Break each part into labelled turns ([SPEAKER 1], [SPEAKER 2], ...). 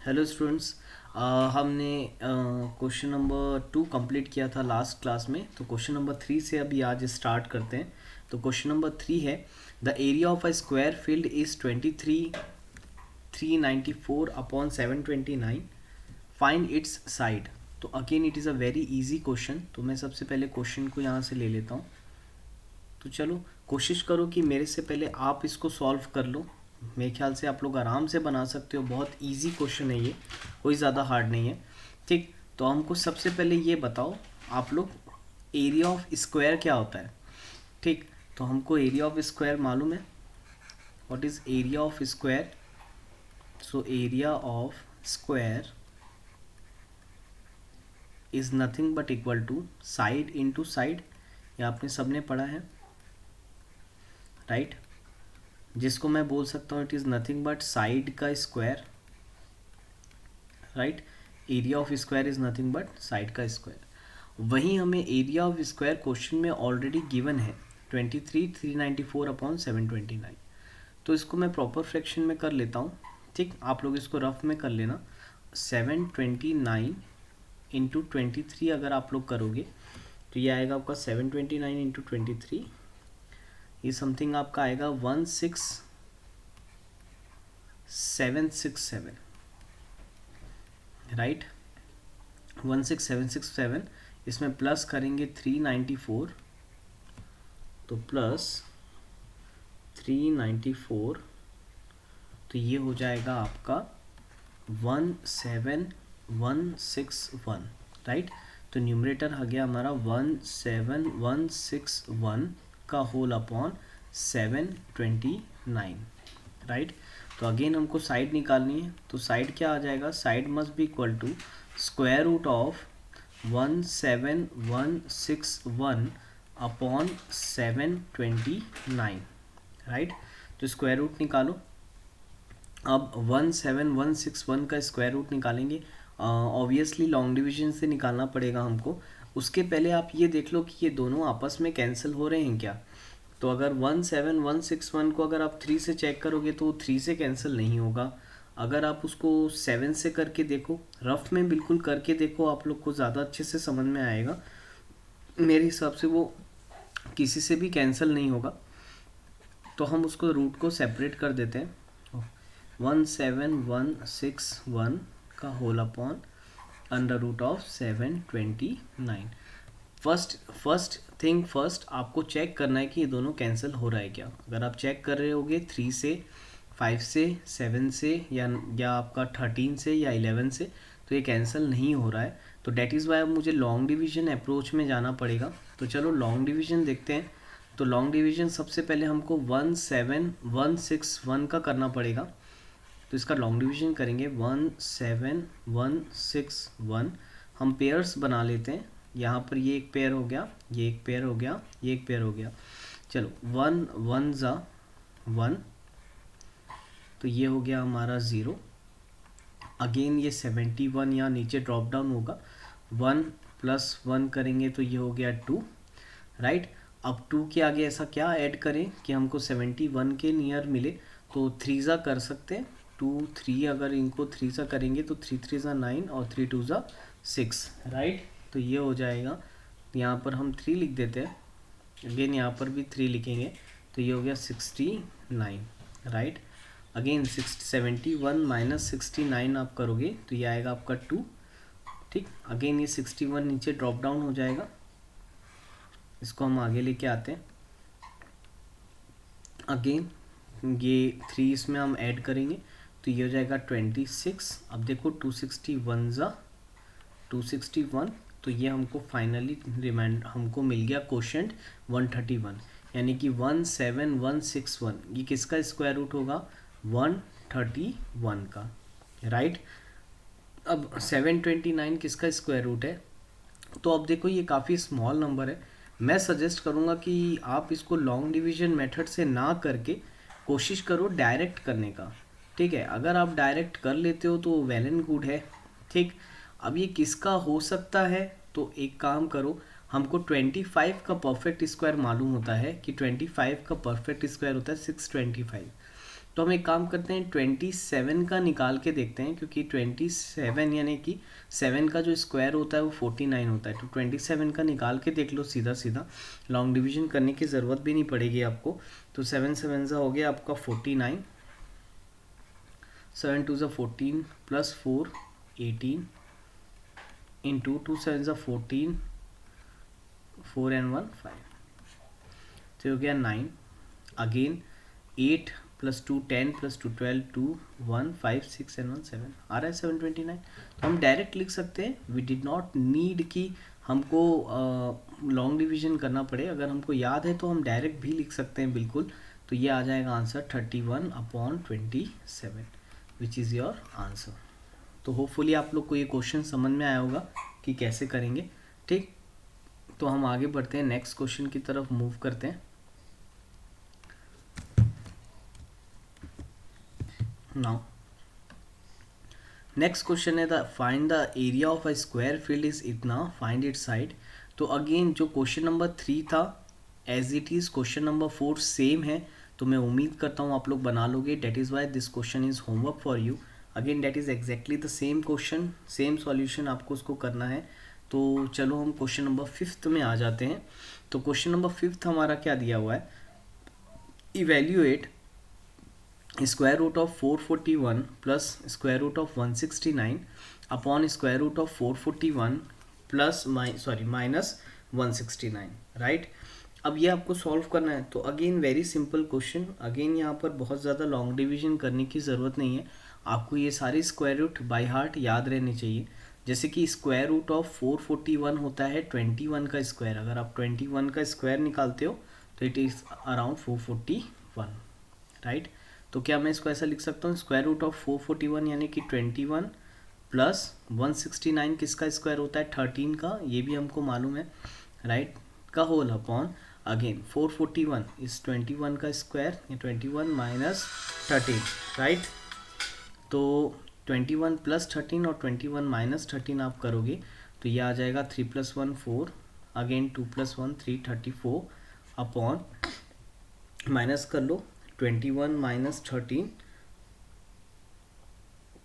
[SPEAKER 1] Hello students. हमने question number 2 complete किया था लास्ट क्लास में। तो क्वेश्चन नंबर 3 से अभी आज स्टार्ट करते हैं। तो क्वेश्चन नंबर 3 है, the area of a square field is 23,394 upon 729, find its side. तो again it is a very easy question. तो मैं सबसे पहले क्वेश्चन को यहाँ से ले लेता हूँ। तो चलो कोशिश करो कि मेरे से पहले आप इसको सॉल्व कर लो। मेरे ख्याल से आप लोग आराम से बना सकते हो। बहुत इजी क्वेश्चन है ये, कोई ज़्यादा हार्ड नहीं है। ठीक, तो हमको सबसे पहले ये बताओ आप लोग, एरिया ऑफ स्क्वायर क्या होता है। ठीक, तो हमको एरिया ऑफ स्क्वायर मालूम है। What is area of square? So area of square is nothing but equal to side into side. ये आपने सबने पढ़ा है, राइट? जिसको मैं बोल सकता हूँ it is nothing but side का square, right? Area of square is nothing but side का स्क्वायर। वहीं हमें एरिया ऑफ स्क्वायर क्वेश्चन में ऑलरेडी गिवन है 23,394 अपॉन 729। तो इसको मैं प्रॉपर फ्रैक्शन में कर लेता हूँ। ठीक, आप लोग इसको रफ में कर लेना। 729 इंटू 23 अगर आप लोग करोगे तो ये आएगा आपका 729 इंटू 23, ये समथिंग आपका आएगा 16767, राइट? 16767। इसमें प्लस करेंगे 394, तो प्लस 394, तो ये हो जाएगा आपका 17161, राइट? तो न्यूमरेटर आ गया हमारा 17161 का होल अपॉन 729, राइट? तो अगेन हमको साइड निकालनी है। तो साइड क्या आ जाएगा? Side must be equal to square root of 17161 upon 729, right? तो स्क्वायर रूट निकालो। अब 17161 का स्क्वायर रूट निकालेंगे, ऑब्वियसली लॉन्ग डिवीजन से निकालना पड़ेगा हमको। उसके पहले आप ये देख लो कि ये दोनों आपस में कैंसिल हो रहे हैं क्या। तो अगर 17161 को अगर आप 3 से चेक करोगे तो 3 से कैंसिल नहीं होगा। अगर आप उसको 7 से करके देखो, रफ में बिल्कुल करके देखो, आप लोग को ज़्यादा अच्छे से समझ में आएगा। मेरे हिसाब से वो किसी से भी कैंसिल नहीं होगा। तो हम उसको रूट को सेपरेट कर देते हैं। 17161 का whole upon under root of 729। First thing first आपको चेक करना है कि ये दोनों कैंसिल हो रहा है क्या। अगर आप चेक कर रहे होगे 3 से, 5 से, 7 से या आपका 13 से या 11 से, तो ये कैंसिल नहीं हो रहा है। तो डेट इज़ वाई अब मुझे लॉन्ग डिवीजन अप्रोच में जाना पड़ेगा। तो चलो लॉन्ग डिवीजन देखते हैं। तो लॉन्ग डिवीजन सबसे पहले हमको 17161 का करना पड़ेगा। तो इसका लॉन्ग डिवीजन करेंगे 17161। हम पेयर्स बना लेते हैं। यहाँ पर ये एक पेयर हो गया, ये एक पेयर हो गया, ये एक पेयर हो गया। चलो 1 1 ज़ा 1, तो ये हो गया हमारा 0। अगेन ये 71 यहाँ नीचे ड्रॉप डाउन होगा। 1 प्लस 1 करेंगे तो ये हो गया 2, राइट? अब 2 के आगे ऐसा क्या ऐड करें कि हमको 71 के नियर मिले। तो 3 ज़ा कर सकते हैं, 2 3, अगर इनको 3 सा करेंगे तो 3 3 ज़ा 9 और 3 2 ज़ा 6, राइट? तो ये हो जाएगा। यहाँ पर हम 3 लिख देते हैं, अगेन यहाँ पर भी 3 लिखेंगे, तो ये हो गया 69, राइट? अगेन 71 माइनस 69 आप करोगे तो ये आएगा आपका 2। ठीक, अगेन ये 61 नीचे ड्रॉप डाउन हो जाएगा। इसको हम आगे लेके आते हैं। अगेन ये 3 इसमें हम ऐड करेंगे तो ये हो जाएगा 26। अब देखो 261 ज़ा 261, तो ये हमको फाइनली रिमाइंड हमको मिल गया क्वोशंट 131, यानी कि 17161 ये किसका स्क्वायर रूट होगा? 131 का, राइट? अब 729 किसका स्क्वायर रूट है? तो अब देखो ये काफ़ी स्मॉल नंबर है। मैं सजेस्ट करूँगा कि आप इसको लॉन्ग डिवीजन मेथड से ना करके कोशिश करो डायरेक्ट करने का। ठीक है, अगर आप डायरेक्ट कर लेते हो तो वेल एंड गुड है। ठीक, अब ये किसका हो सकता है? तो एक काम करो, हमको 25 का परफेक्ट स्क्वायर मालूम होता है कि 25 का परफेक्ट स्क्वायर होता है 625। तो हम एक काम करते हैं 27 का निकाल के देखते हैं, क्योंकि 27 यानी कि 7 का जो स्क्वायर होता है वो 49 होता है। तो 27 का निकाल के देख लो सीधा सीधा, लॉन्ग डिवीजन करने की ज़रूरत भी नहीं पड़ेगी आपको। तो 7 7 ज़ा हो गया आपका 49, 7 2 ज़ा 14 प्लस 4 18 इंटू 2 7 ज़ा 14, 4 and 1 5, तो हो गया 9। अगेन 8 प्लस 2 10 प्लस 2 12 2 1 5 6 and 1 7 आ रहा है 729। तो हम डायरेक्ट लिख सकते हैं, वी डिड नॉट नीड कि हमको लॉन्ग डिवीजन करना पड़े। अगर हमको याद है तो हम डायरेक्ट भी लिख सकते हैं बिल्कुल। तो ये आ जाएगा answer 31/27 which is your answer. तो होपफुली आप लोग को ये क्वेश्चन समझ में आया होगा कि कैसे करेंगे। ठीक, तो हम आगे बढ़ते हैं, नेक्स्ट क्वेश्चन की तरफ मूव करते हैं। नाउ नेक्स्ट क्वेश्चन है the find the area of a square field is इतना, फाइंड इट्स साइड। तो अगेन जो क्वेश्चन नंबर 3 था as it is question number 4 same है। तो मैं उम्मीद करता हूँ आप लोग बना लोगे। That is why this question is homework for you. Again that is exactly the same question, same solution आपको उसको करना है। तो चलो हम क्वेश्चन नंबर 5 में आ जाते हैं। तो क्वेश्चन नंबर 5 हमारा क्या दिया हुआ है, evaluate square root of 441 plus square root of 169 upon square root of 441 plus minus 169, right. अब ये आपको सॉल्व करना है। तो again very simple question, again यहाँ पर बहुत ज़्यादा लॉन्ग डिवीजन करने की ज़रूरत नहीं है। आपको ये सारे स्क्वायर रूट बाय हार्ट याद रहने चाहिए। जैसे कि स्क्वायर रूट ऑफ 441 होता है 21 का स्क्वायर। अगर आप 21 का स्क्वायर निकालते हो तो इट इज़ अराउंड 441, राइट। तो क्या मैं इसको ऐसा लिख सकता हूँ, स्क्वायर रूट ऑफ 441 यानी कि 21 प्लस 169 किसका स्क्वायर होता है 13 का, ये भी हमको मालूम है, राइट, का होल अपॉन अगेन 441 इस 21 का स्क्वायर, या 21 माइनस 13, राइट। तो 21 प्लस 13 और 21 माइनस 13 आप करोगे तो ये आ जाएगा 3 + 1 4, अगेन 2 + 1 3 34 अपॉन माइनस कर लो 21 माइनस 13,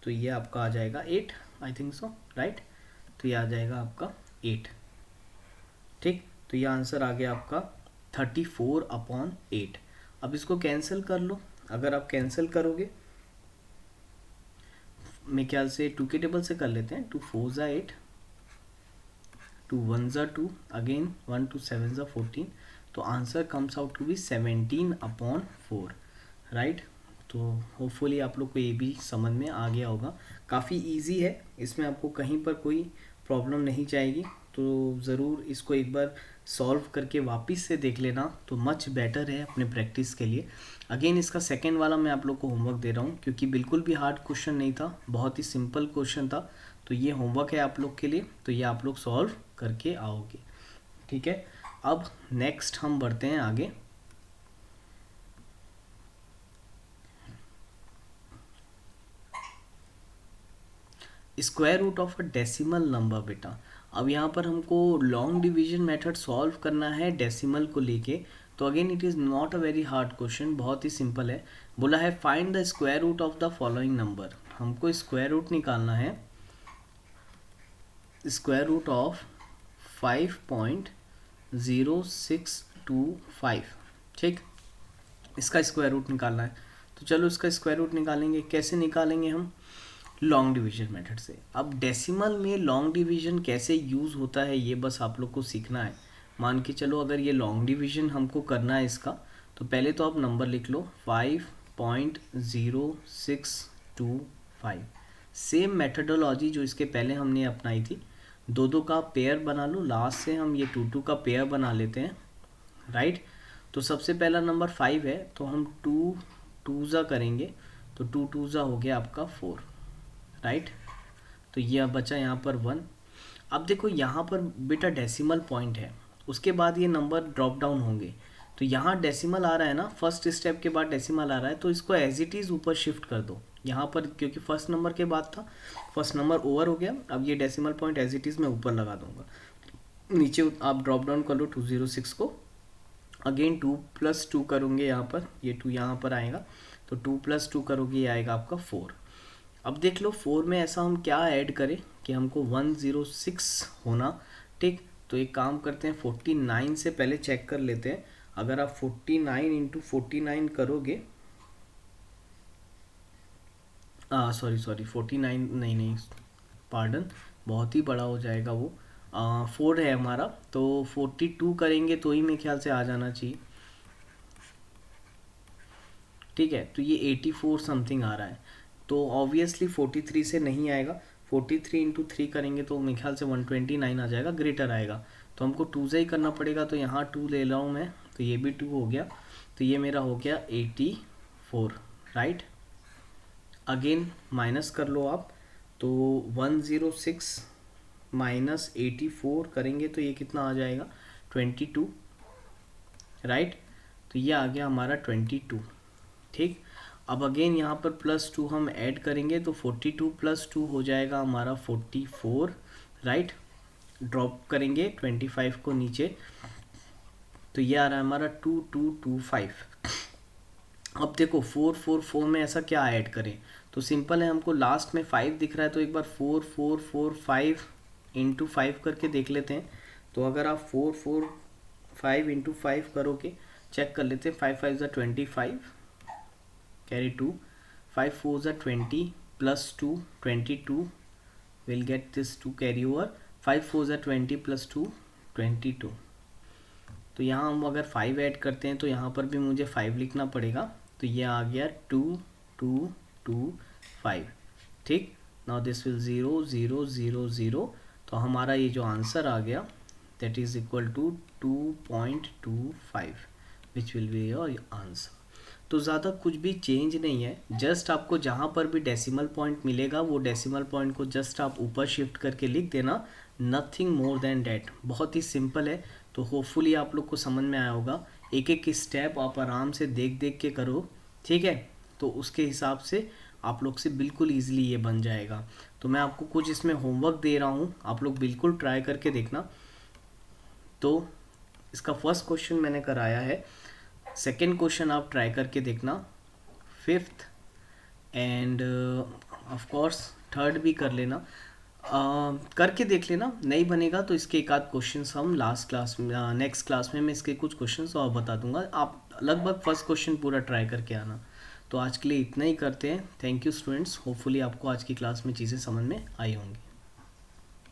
[SPEAKER 1] तो ये आपका आ जाएगा 8, आई थिंक सो, राइट। तो ये आ जाएगा आपका 8, ठीक। तो ये आंसर आ गया आपका 34/8। अब इसको कैंसिल कर लो। अगर आप कैंसिल करोगे, मेरे ख्याल से 2 के टेबल से कर लेते हैं। 2 4 ज़ा 8, 2 1 ज़ा 2, अगेन 1 2 7 ज़ा 14। तो answer comes out to be 17/4, right. तो होपफुली आप लोग को ये भी समझ में आ गया होगा। काफ़ी इजी है, इसमें आपको कहीं पर कोई प्रॉब्लम नहीं जाएगी। तो ज़रूर इसको एक बार सॉल्व करके वापस से देख लेना, तो मच बेटर है अपने प्रैक्टिस के लिए। अगेन इसका सेकंड वाला मैं आप लोग को होमवर्क दे रहा हूँ, क्योंकि बिल्कुल भी हार्ड क्वेश्चन नहीं था, बहुत ही सिंपल क्वेश्चन था। तो ये होमवर्क है आप लोग के लिए, तो ये आप लोग सॉल्व करके आओगे, ठीक है। अब नेक्स्ट हम बढ़ते हैं आगे। Square root of a decimal number बेटा। अब यहाँ पर हमको लॉन्ग डिवीजन मेथड सॉल्व करना है डेसिमल को लेके। तो again it is not a very hard question, बहुत ही सिंपल है। बोला है find the square root of the following number. हमको स्क्वायर रूट निकालना है, स्क्वायर रूट ऑफ 5.0625, ठीक। इसका स्क्वायर रूट निकालना है। तो चलो इसका स्क्वायर रूट निकालेंगे। कैसे निकालेंगे हम, लॉन्ग डिवीजन मेथड से। अब डेसिमल में लॉन्ग डिवीजन कैसे यूज़ होता है ये बस आप लोग को सीखना है। मान के चलो अगर ये लॉन्ग डिवीजन हमको करना है इसका, तो पहले तो आप नंबर लिख लो 5.0625। सेम मेथडोलॉजी जो इसके पहले हमने अपनाई थी, 2 का पेयर बना लो, लास्ट से हम ये 2 का पेयर बना लेते हैं, राइट। तो सबसे पहला नंबर 5 है, तो हम 2 2 करेंगे, तो 2 2 हो गया आपका 4, राइट। तो ये बचा यहाँ पर 1। अब देखो यहाँ पर बेटा डेसिमल पॉइंट है, उसके बाद ये नंबर ड्रॉप डाउन होंगे। तो यहाँ डेसिमल आ रहा है ना, फर्स्ट स्टेप के बाद डेसिमल आ रहा है, तो इसको एज इट इज़ ऊपर शिफ्ट कर दो यहाँ पर, क्योंकि फर्स्ट नंबर के बाद था, फर्स्ट नंबर ओवर हो गया। अब ये decimal point as it is मैं ऊपर लगा दूंगा, नीचे आप ड्रॉप डाउन कर लो 206 को। अगेन 2 + 2 करूँगे यहाँ पर, ये 2 यहाँ पर आएगा, तो 2 + 2 करोगे ये आएगा आपका 4। अब देख लो 4 में ऐसा हम क्या ऐड करें कि हमको 106 होना, ठीक। तो एक काम करते हैं, 49 से पहले चेक कर लेते हैं। अगर आप 49 इंटू 49 करोगे, सॉरी 49 नहीं, पार्डन, बहुत ही बड़ा हो जाएगा वो। 4 है हमारा, तो 42 करेंगे तो ही मेरे ख्याल से आ जाना चाहिए, ठीक है। तो ये 84 समथिंग आ रहा है, तो ऑब्वियसली 43 से नहीं आएगा। 43 इंटू 3 करेंगे तो मेरे ख्याल से 129 आ जाएगा, ग्रेटर आएगा। तो हमको 2 से ही करना पड़ेगा, तो यहाँ 2 ले रहा हूँ मैं, तो ये भी 2 हो गया। तो ये मेरा हो गया 84, राइट। अगेन माइनस कर लो आप, तो 106 माइनस 84 करेंगे तो ये कितना आ जाएगा, 22, राइट। तो ये आ गया हमारा 22, ठीक। अब अगेन यहाँ पर +2 हम ऐड करेंगे तो 42 + 2 हो जाएगा हमारा 44, राइट। ड्रॉप करेंगे 25 को नीचे, तो ये आ रहा है हमारा 2225। अब देखो 444 में ऐसा क्या ऐड करें, तो सिंपल है, हमको लास्ट में 5 दिख रहा है, तो एक बार 4445 इंटू 5 करके देख लेते हैं। तो अगर आप 445 इंटू 5 करोगे, चेक कर लेते हैं, 5 5 ज़ा 25, कैरी 2, 5 4 ज़ा 20 + 2 22, will get this 2 carry over, 5 4 ज़ा 20 + 2 22। तो यहाँ हम अगर 5 ऐड करते हैं तो यहाँ पर भी मुझे 5 लिखना पड़ेगा, तो ये आ गया 2 2 2 5, ठीक। नाउ दिस विल 0 0 0 0, तो हमारा ये जो आंसर आ गया that is equal to 2.25, which will be your answer. तो ज़्यादा कुछ भी चेंज नहीं है, जस्ट आपको जहाँ पर भी डेसिमल पॉइंट मिलेगा वो डेसिमल पॉइंट को जस्ट आप ऊपर शिफ्ट करके लिख देना, नथिंग मोर देन डैट। बहुत ही सिंपल है। तो होपफुली आप लोग को समझ में आया होगा। एक एक स्टेप आप आराम से देख देख के करो, ठीक है। तो उसके हिसाब से आप लोग से बिल्कुल ईजिली ये बन जाएगा। तो मैं आपको कुछ इसमें होमवर्क दे रहा हूँ, आप लोग बिल्कुल ट्राई करके देखना। तो इसका फर्स्ट क्वेश्चन मैंने कराया है, सेकेंड क्वेश्चन आप ट्राई करके देखना, fifth end of course third भी कर लेना, करके देख लेना। नहीं बनेगा तो इसके एक आध क्वेश्चंस हम लास्ट क्लास में, नेक्स्ट क्लास में मैं इसके कुछ क्वेश्चंस और बता दूंगा। आप लगभग फर्स्ट क्वेश्चन पूरा ट्राई करके आना। तो आज के लिए इतना ही करते हैं। थैंक यू स्टूडेंट्स, होपफुली आपको आज की क्लास में चीज़ें समझ में आई होंगी।